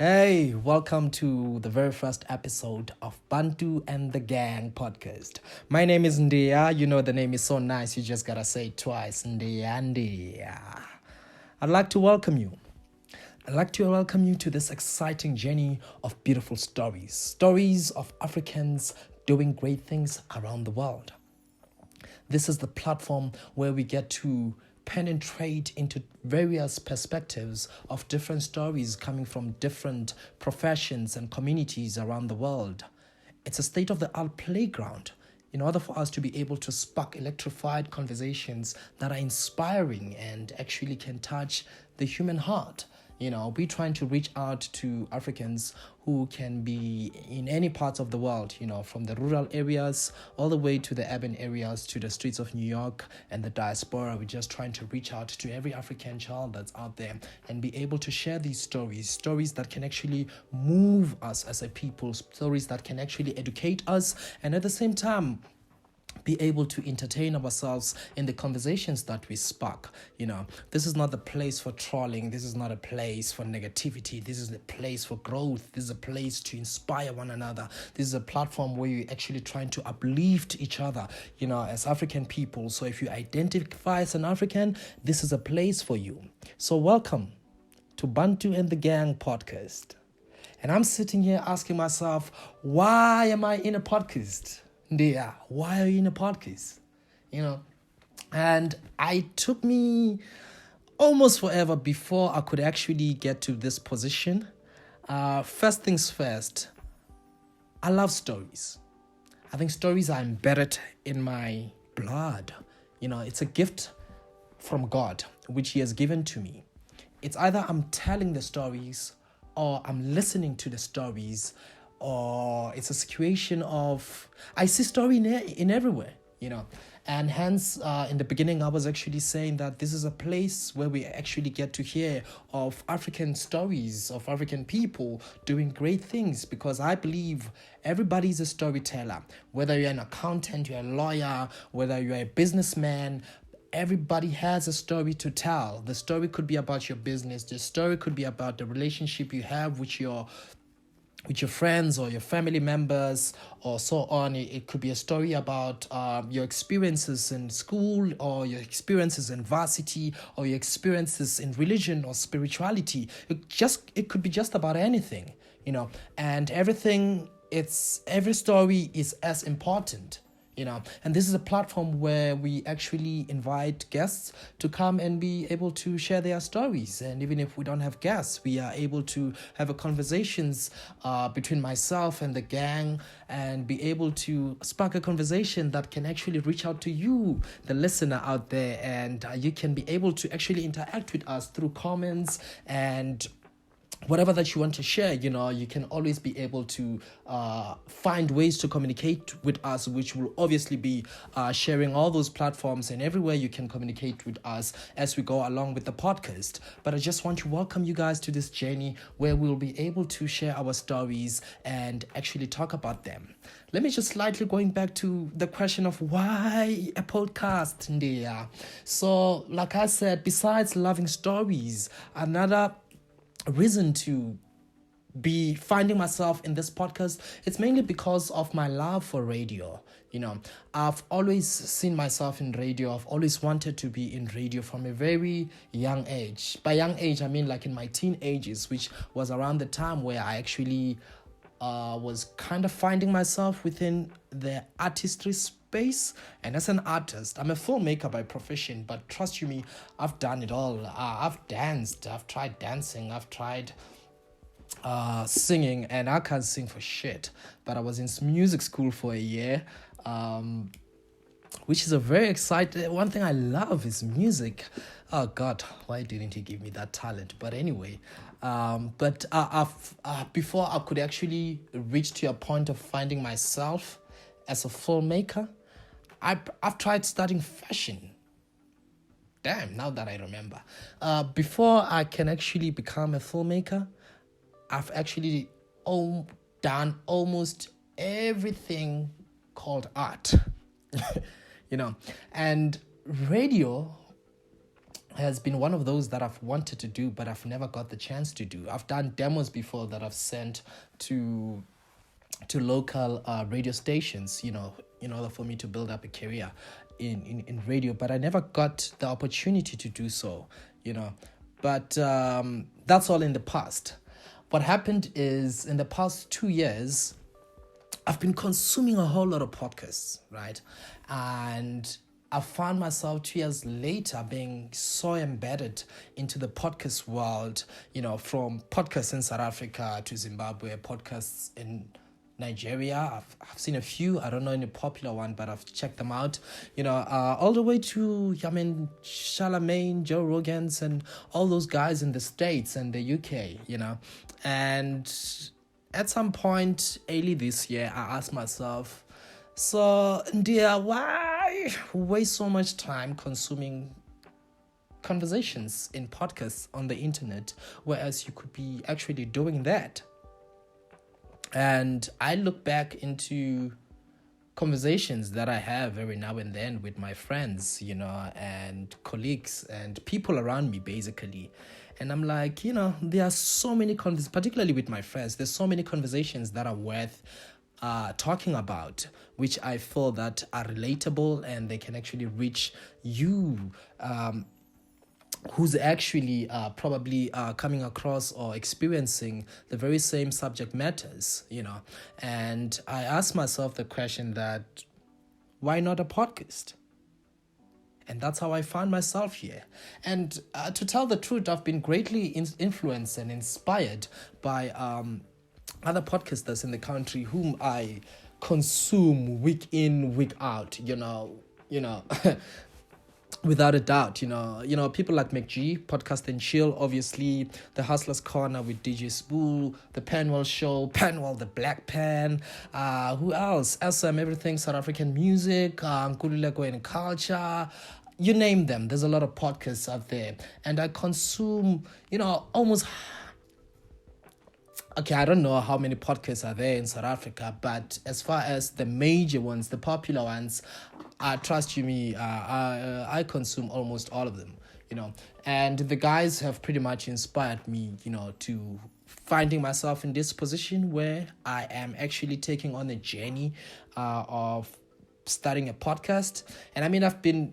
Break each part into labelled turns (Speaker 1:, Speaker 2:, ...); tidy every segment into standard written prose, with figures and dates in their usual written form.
Speaker 1: Hey, welcome to the very first episode of Bantu and the Gang podcast. My name is Ndia. You know the name is so nice, you just gotta say it twice. Ndia. I'd like to welcome you. I'd like to welcome you to this exciting journey of beautiful stories. Stories of Africans doing great things around the world. This is the platform where we get to penetrate into various perspectives of different stories coming from different professions and communities around the world. It's a state-of-the-art playground in order for us to be able to spark electrified conversations that are inspiring and actually can touch the human heart. We're trying to reach out to Africans who can be in any parts of the world, from the rural areas all the way to the urban areas, to the streets of New York and the diaspora. We're just trying to reach out to every African child that's out there and be able to share these stories that can actually move us as a people, stories that can actually educate us, and at the same time, be able to entertain ourselves in the conversations that we spark. This is not the place for trolling. This is not a place for negativity. This is a place for growth. This is a place to inspire one another. This is a platform where you're actually trying to uplift each other, as African people. So if you identify as an African, this is a place for you. So welcome to Bantu and the Gang podcast. And I'm sitting here asking myself, why am I in a podcast? Yeah, why are you in a podcast? And it took me almost forever before I could actually get to this position. First things first, I love stories. I think stories are embedded in my blood. It's a gift from God, which He has given to me. It's either I'm telling the stories or I'm listening to the stories, or it's a situation of I see story in everywhere, and hence in the beginning I was actually saying that this is a place where we actually get to hear of African stories of African people doing great things, because I believe everybody is a storyteller. Whether you're an accountant, you're a lawyer, whether you're a businessman, everybody has a story to tell. The story could be about your business. The story could be about the relationship you have with your friends or your family members or so on. It could be a story about your experiences in school, or your experiences in varsity, or your experiences in religion or spirituality. It could be just about anything, and every story is as important. And this is a platform where we actually invite guests to come and be able to share their stories. And even if we don't have guests, we are able to have a conversations between myself and the gang, and be able to spark a conversation that can actually reach out to you, the listener out there, and you can be able to actually interact with us through comments and whatever that you want to share. You can always be able to find ways to communicate with us, which will obviously be sharing all those platforms and everywhere you can communicate with us as we go along with the podcast. But I just want to welcome you guys to this journey where we'll be able to share our stories and actually talk about them. Let me just slightly going back to the question of why a podcast. Yeah. So, like I said, besides loving stories, another reason to be finding myself in this podcast, it's mainly because of my love for radio. I've always seen myself in radio. I've always wanted to be in radio from a very young age. By young age, I mean like in my teen ages, which was around the time where I actually was kind of finding myself within the artistry space. And as an artist, I'm a filmmaker by profession, but trust you me, I've done it all. I've danced, I've tried dancing, I've tried singing, and I can't sing for shit. But I was in music school for a year, which is a very exciting. One thing I love is music. Oh God, why didn't He give me that talent? But anyway, before I could actually reach to a point of finding myself as a filmmaker, I've tried studying fashion. Damn, now that I remember. Before I can actually become a filmmaker, I've actually done almost everything called art. And radio has been one of those that I've wanted to do, but I've never got the chance to do. I've done demos before that I've sent to local radio stations, in order for me to build up a career in radio, but I never got the opportunity to do so, But that's all in the past. What happened is, in the past 2 years, I've been consuming a whole lot of podcasts, right? And I found myself 2 years later being so embedded into the podcast world, from podcasts in South Africa to Zimbabwe, podcasts in Nigeria. I've seen a few. I don't know any popular one, but I've checked them out. All the way to Charlemagne, Joe Rogan's, and all those guys in the States and the UK. And at some point early this year, I asked myself, so dear, why waste so much time consuming conversations in podcasts on the internet, whereas you could be actually doing that? And I look back into conversations that I have every now and then with my friends, and colleagues and people around me, basically. And I'm like, there are so many particularly with my friends, there's so many conversations that are worth talking about, which I feel that are relatable and they can actually reach you, who's actually probably coming across or experiencing the very same subject matters, And I asked myself the question that, why not a podcast? And that's how I found myself here. And to tell the truth, I've been greatly influenced and inspired by other podcasters in the country whom I consume week in, week out, without a doubt, people like McG, Podcast and Chill, obviously, the Hustler's Corner with DJ Spool, the Penwell Show, Penwell, the Black Pen, who else? SM, Everything South African Music, Nkululeko and Culture, you name them. There's a lot of podcasts out there. And I consume, almost... Okay, I don't know how many podcasts are there in South Africa, but as far as the major ones, the popular ones, trust you me, I consume almost all of them, And the guys have pretty much inspired me, to finding myself in this position where I am actually taking on a journey of starting a podcast. And I mean, I've been,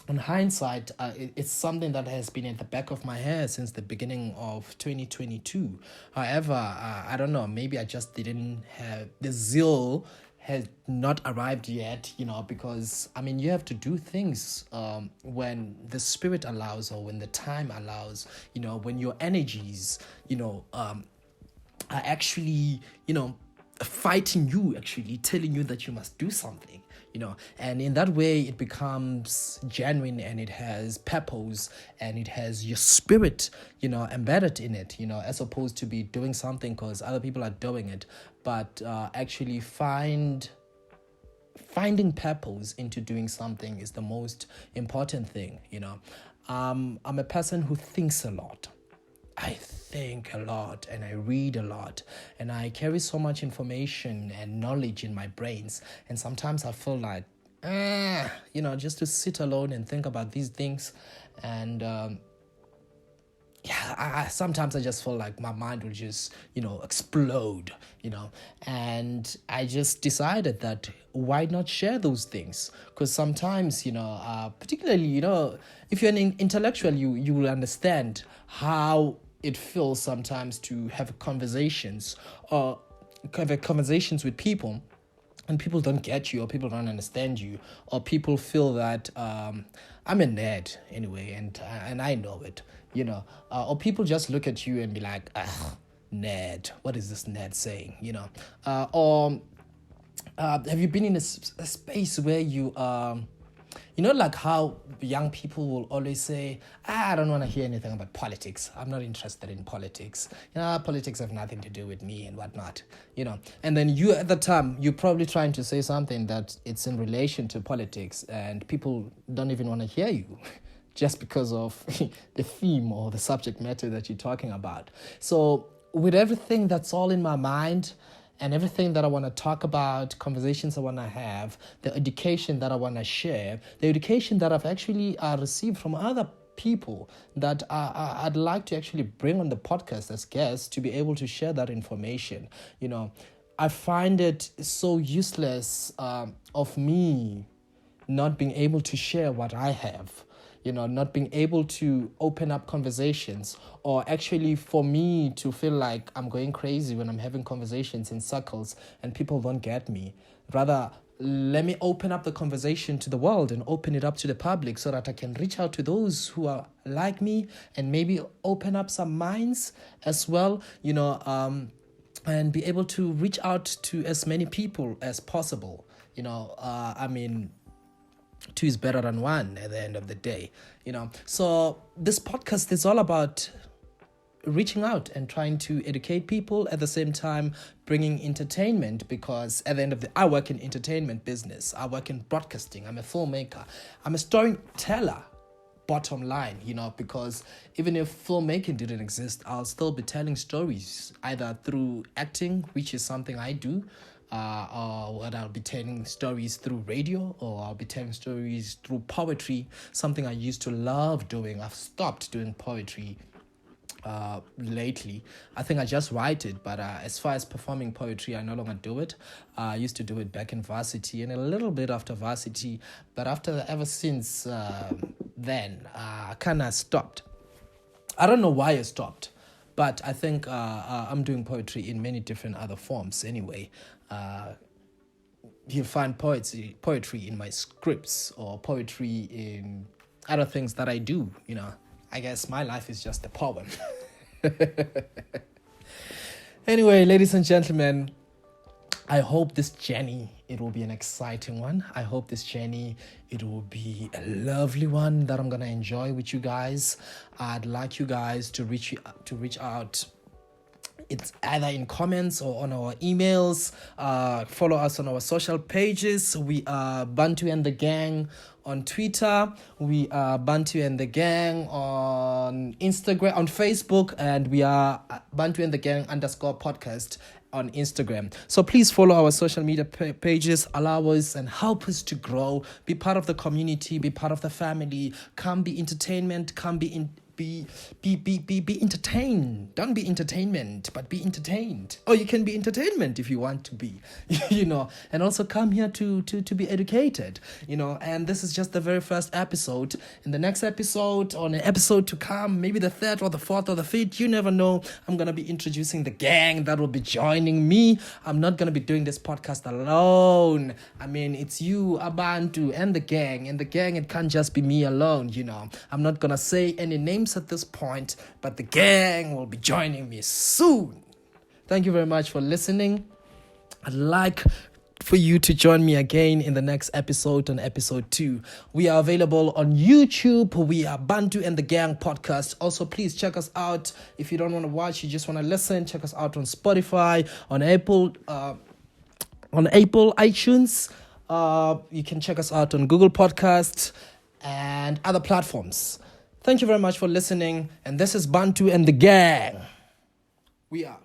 Speaker 1: in hindsight, it's something that has been at the back of my head since the beginning of 2022. However, I don't know, maybe I just didn't have the zeal, had not arrived yet, because, I mean, you have to do things when the spirit allows or when the time allows, when your energies, are actually, fighting you, actually telling you that you must do something, and in that way it becomes genuine and it has purpose and it has your spirit, embedded in it, as opposed to be doing something because other people are doing it, but actually finding purpose into doing something is the most important thing, I'm a person who thinks a lot. I think a lot and I read a lot and I carry so much information and knowledge in my brains, and sometimes I feel like just to sit alone and think about these things, and sometimes I just feel like my mind will just explode, and I just decided that why not share those things, because sometimes particularly if you're an intellectual, you will understand how it feels sometimes to have conversations with people, and people don't get you, or people don't understand you, or people feel that I'm a nerd anyway, and I know it, or people just look at you and be like, nerd, what is this nerd saying, or have you been in a space where you like how young people will always say, I don't want to hear anything about politics. I'm not interested in politics. Politics have nothing to do with me and whatnot, And then you, at the time, you're probably trying to say something that it's in relation to politics, and people don't even want to hear you just because of the theme or the subject matter that you're talking about. So with everything that's all in my mind, and everything that I want to talk about, conversations I want to have, the education that I want to share, the education that I've actually received from other people that I'd like to actually bring on the podcast as guests to be able to share that information. I find it so useless of me not being able to share what I have, not being able to open up conversations, or actually for me to feel like I'm going crazy when I'm having conversations in circles and people don't get me. Rather, let me open up the conversation to the world and open it up to the public so that I can reach out to those who are like me and maybe open up some minds as well, and be able to reach out to as many people as possible. Two is better than one at the end of the day, So this podcast is all about reaching out and trying to educate people, at the same time bringing entertainment, because at the end of the I work in entertainment business. I work in broadcasting. I'm a filmmaker. I'm a storyteller. Bottom line, because even if filmmaking didn't exist, I'll still be telling stories either through acting, which is something I do, or what I'll be telling stories through radio, or I'll be telling stories through poetry, something I used to love doing. I've stopped doing poetry lately. I think I just write it, but as far as performing poetry, I no longer do it. I used to do it back in varsity and a little bit after varsity, but ever since then, I kind of stopped. I don't know why I stopped, but I think I'm doing poetry in many different other forms anyway. You'll find poetry in my scripts, or poetry in other things that I do, I guess my life is just a poem. Anyway, ladies and gentlemen, I hope this journey, it will be an exciting one. I hope this journey, it will be a lovely one that I'm going to enjoy with you guys. I'd like you guys to reach out. It's either in comments or on our emails. Follow us on our social pages. We are Bantu and the Gang on Twitter. We are Bantu and the Gang on Instagram, on Facebook, and we are Bantu and the Gang _podcast on Instagram. So please follow our social media pages, allow us and help us to grow, be part of the community, be part of the family. Come be entertainment, come be entertained. Don't be entertainment, but be entertained. Or you can be entertainment if you want to be, and also come here to be educated, and this is just the very first episode. In the next episode, on an episode to come, maybe the third or the fourth or the fifth, you never know, I'm going to be introducing the gang that will be joining me. I'm not going to be doing this podcast alone. It's you, Bantu, and the gang, it can't just be me alone, I'm not going to say any names at this point, but the gang will be joining me soon. Thank you very much for listening. I'd like for you to join me again in the next episode, on episode 2. We are available on YouTube. We are Bantu and the Gang podcast. Also, please check us out. If you don't want to watch, you just want to listen, check us out on Spotify, on Apple iTunes. You can check us out on Google Podcasts and other platforms. Thank you very much for listening, and this is Bantu and the Gang. We are.